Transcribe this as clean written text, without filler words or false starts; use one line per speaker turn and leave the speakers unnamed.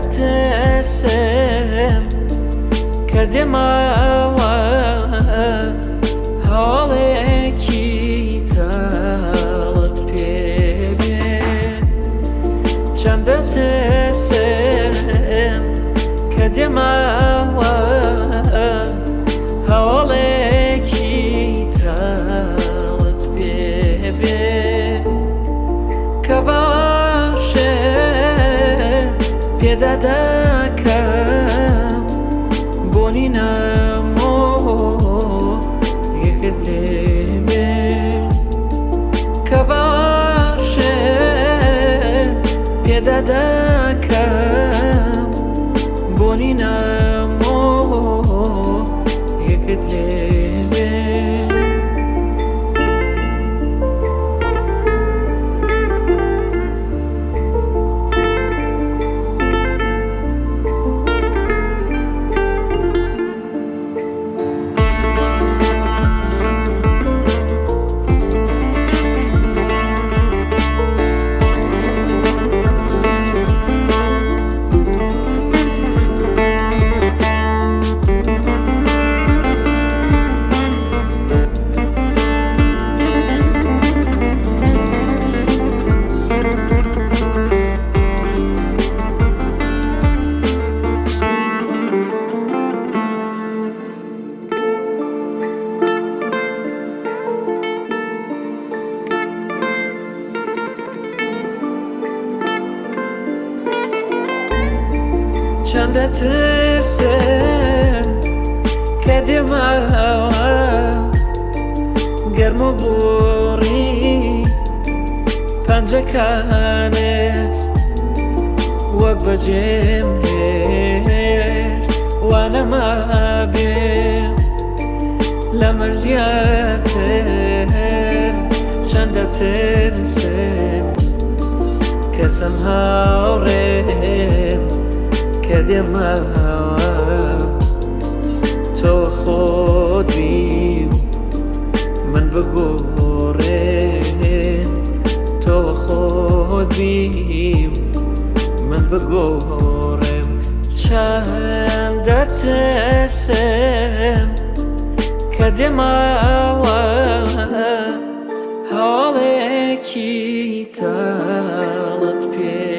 دەترسم کە دێماوە هەواڵێکی تاڵت پێ بێ چەند دەترسم کە دێماوە هەواڵێکی تاڵت پێ بێ کە باشێ پێدا دەکەم بۆنی نەمۆ یەکت لێ بێ کە باشێ پێدا دەکەم بۆنی نەمۆ یەکت لێ بێ چەند دەترسم کە دێماوە گەرم و گوڕی پەنجەکانت وەک بەجێم هێشت وانەما بێ لە مەرزیاتر چەند دەترسم کەسم هاوڕێم کە دێماوە تۆ خۆت بی من بگۆڕێن تۆ خۆت بی من بگۆڕێم چەند دەترسم کە دێماوە هەواڵێکی تاڵت پێ